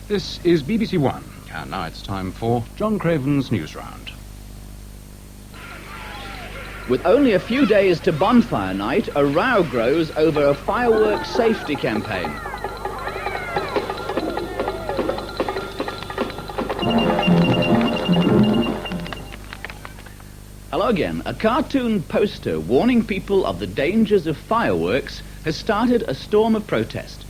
This is BBC One, and now it's time for John Craven's Newsround. With only a few days to bonfire night, a row grows over a fireworks safety campaign. Hello again. A cartoon poster warning people of the dangers of fireworks has started a storm of protest.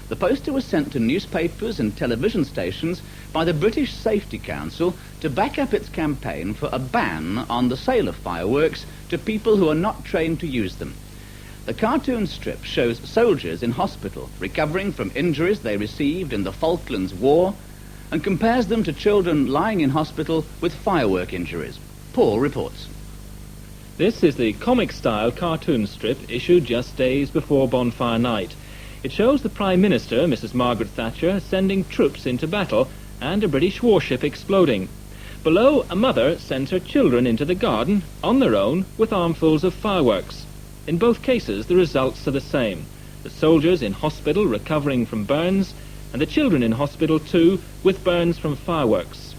The poster was sent to newspapers and television stations by the British Safety Council to back up its campaign for a ban on the sale of fireworks to people who are not trained to use them. The cartoon strip shows soldiers in hospital recovering from injuries they received in the Falklands War and compares them to children lying in hospital with firework injuries. Paul reports. This is the comic-style cartoon strip issued just days before bonfire night. It shows the Prime Minister, Mrs. Margaret Thatcher, sending troops into battle and a British warship exploding. Below, a mother sends her children into the garden on their own with armfuls of fireworks. In both cases, the results are the same. The soldiers in hospital recovering from burns, and the children in hospital too with burns from fireworks.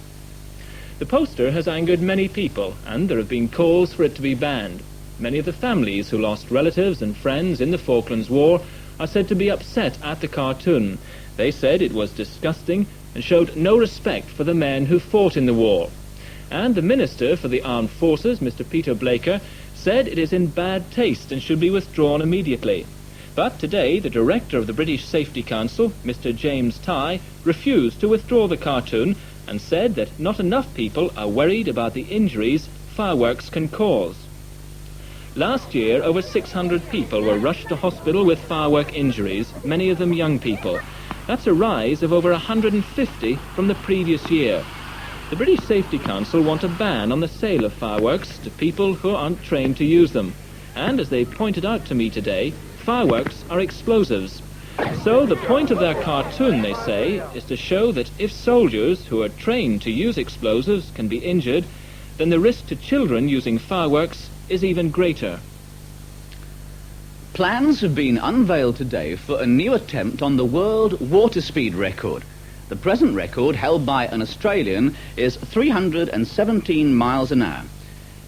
The poster has angered many people, and there have been calls for it to be banned. Many of the families who lost relatives and friends in the Falklands War are said to be upset at the cartoon. They said it was disgusting and showed no respect for the men who fought in the war. And the Minister for the Armed Forces, Mr. Peter Blaker, said it is in bad taste and should be withdrawn immediately. But today, the Director of the British Safety Council, Mr. James Tighe, refused to withdraw the cartoon and said that not enough people are worried about the injuries fireworks can cause. Last year, over 600 people were rushed to hospital with firework injuries, many of them young people. That's a rise of over 150 from the previous year. The British Safety Council want a ban on the sale of fireworks to people who aren't trained to use them. And as they pointed out to me today, fireworks are explosives. So the point of their cartoon, they say, is to show that if soldiers who are trained to use explosives can be injured, then the risk to children using fireworks is even greater. Plans have been unveiled today for a new attempt on the world water speed record. The present record, held by an Australian, is 317 miles an hour.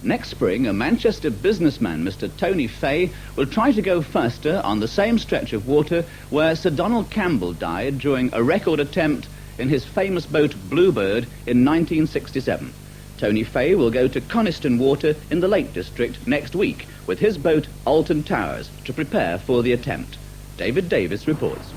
Next spring, a Manchester businessman, Mr. Tony Fay, will try to go faster on the same stretch of water where Sir Donald Campbell died during a record attempt in his famous boat Bluebird in 1967. Tony Fay will go to Coniston Water in the Lake District next week with his boat Alton Towers to prepare for the attempt. David Davis reports.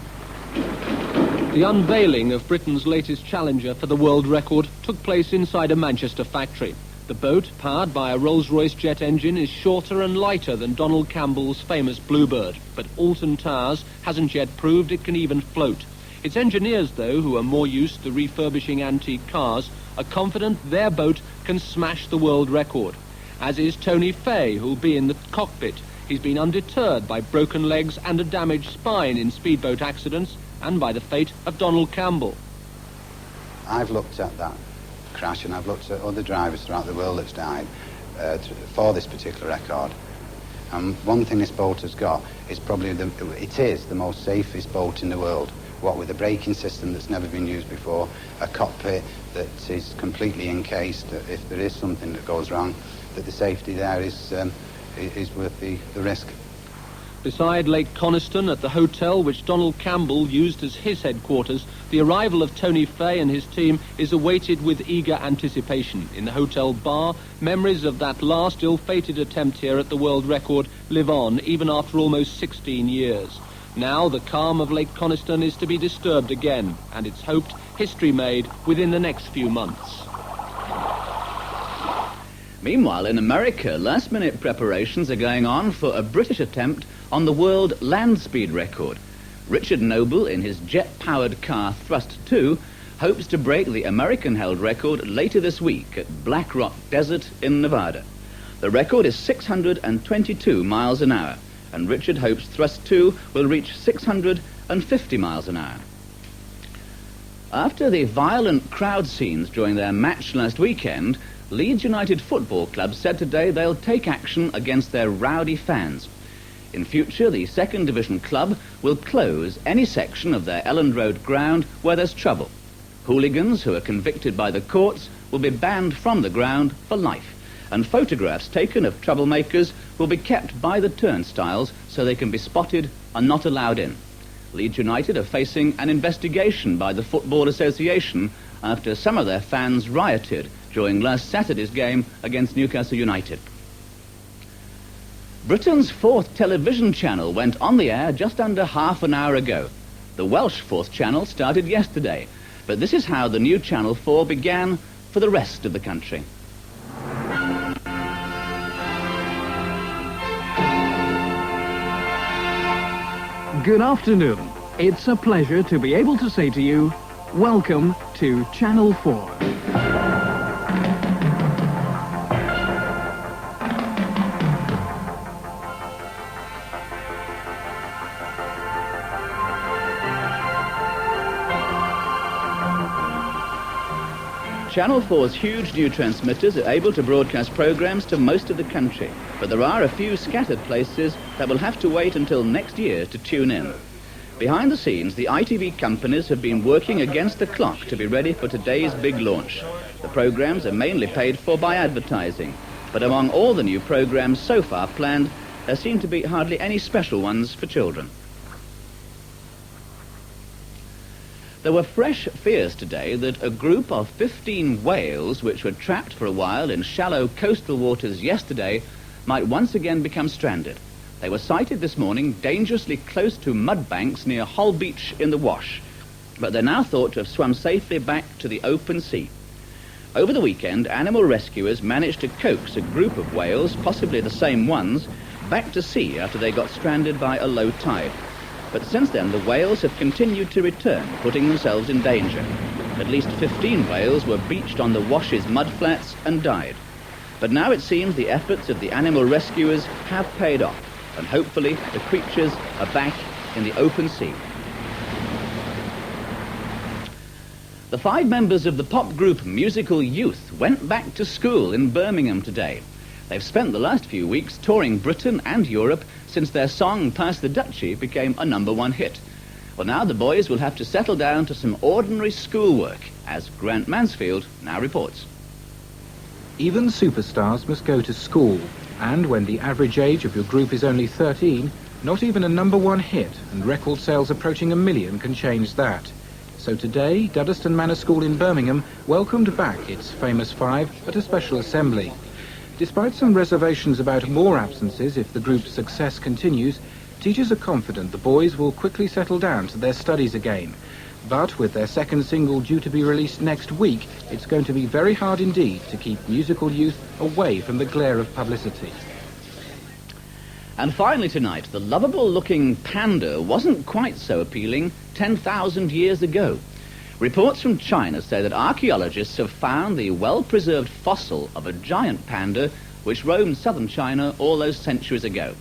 The unveiling of Britain's latest challenger for the world record took place inside a Manchester factory. The boat, powered by a Rolls-Royce jet engine, is shorter and lighter than Donald Campbell's famous Bluebird, but Alton Towers hasn't yet proved it can even float. Its engineers, though, who are more used to refurbishing antique cars, are confident their boat can smash the world record. As is Tony Fay, who'll be in the cockpit. He's been undeterred by broken legs and a damaged spine in speedboat accidents, and by the fate of Donald Campbell. I've looked at that crash, and I've looked at other drivers throughout the world that's died for this particular record. And one thing this boat has got is probably it is the most safest boat in the world. What with a braking system that's never been used before, a cockpit that is completely encased, that if there is something that goes wrong, that the safety there is worth the risk. Beside Lake Coniston, at the hotel which Donald Campbell used as his headquarters, the arrival of Tony Fay and his team is awaited with eager anticipation. In the hotel bar, memories of that last ill-fated attempt here at the world record live on, even after almost 16 years. Now the calm of Lake Coniston is to be disturbed again, and it's hoped history made within the next few months. Meanwhile, in America, last-minute preparations are going on for a British attempt on the world land speed record. Richard Noble, in his jet-powered car Thrust 2, hopes to break the American-held record later this week at Black Rock Desert in Nevada. The record is 622 miles an hour, and Richard hopes Thrust 2 will reach 650 miles an hour. After the violent crowd scenes during their match last weekend, Leeds United Football Club said today they'll take action against their rowdy fans. In future, the second division club will close any section of their Elland Road ground where there's trouble. Hooligans who are convicted by the courts will be banned from the ground for life, and photographs taken of troublemakers will be kept by the turnstiles so they can be spotted and not allowed in. Leeds United are facing an investigation by the Football Association after some of their fans rioted during last Saturday's game against Newcastle United. Britain's fourth television channel went on the air just under half an hour ago. The Welsh fourth channel started yesterday, but this is how the new Channel 4 began for the rest of the country. Good afternoon. It's a pleasure to be able to say to you, welcome to Channel 4. Channel 4's huge new transmitters are able to broadcast programs to most of the country, but there are a few scattered places that will have to wait until next year to tune in. Behind the scenes, the ITV companies have been working against the clock to be ready for today's big launch. The programs are mainly paid for by advertising, but among all the new programs so far planned, there seem to be hardly any special ones for children. There were fresh fears today that a group of 15 whales, which were trapped for a while in shallow coastal waters yesterday, might once again become stranded. They were sighted this morning dangerously close to mud banks near Hull Beach in the Wash, but they're now thought to have swum safely back to the open sea. Over the weekend, animal rescuers managed to coax a group of whales, possibly the same ones, back to sea after they got stranded by a low tide. But since then, the whales have continued to return, putting themselves in danger. At least 15 whales were beached on the Wash's mudflats and died. But now it seems the efforts of the animal rescuers have paid off, and hopefully the creatures are back in the open sea. The 5 members of the pop group Musical Youth went back to school in Birmingham today. They've spent the last few weeks touring Britain and Europe since their song Pass the Dutchie became a #1 hit. Well, now the boys will have to settle down to some ordinary schoolwork, as Grant Mansfield now reports. Even superstars must go to school, and when the average age of your group is only 13, not even a #1 hit and record sales approaching 1 million can change that. So today, Duddeston Manor School in Birmingham welcomed back its famous 5 at a special assembly. Despite some reservations about more absences if the group's success continues, teachers are confident the boys will quickly settle down to their studies again. But with their second single due to be released next week, it's going to be very hard indeed to keep Musical Youth away from the glare of publicity. And finally tonight, the lovable-looking panda wasn't quite so appealing 10,000 years ago. Reports from China say that archaeologists have found the well-preserved fossil of a giant panda which roamed southern China all those centuries ago.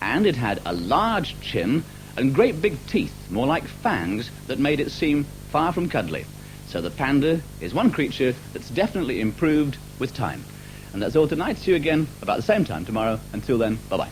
And it had a large chin and great big teeth, more like fangs, that made it seem far from cuddly. So the panda is one creature that's definitely improved with time. And that's all tonight. See you again about the same time tomorrow. Until then, bye-bye.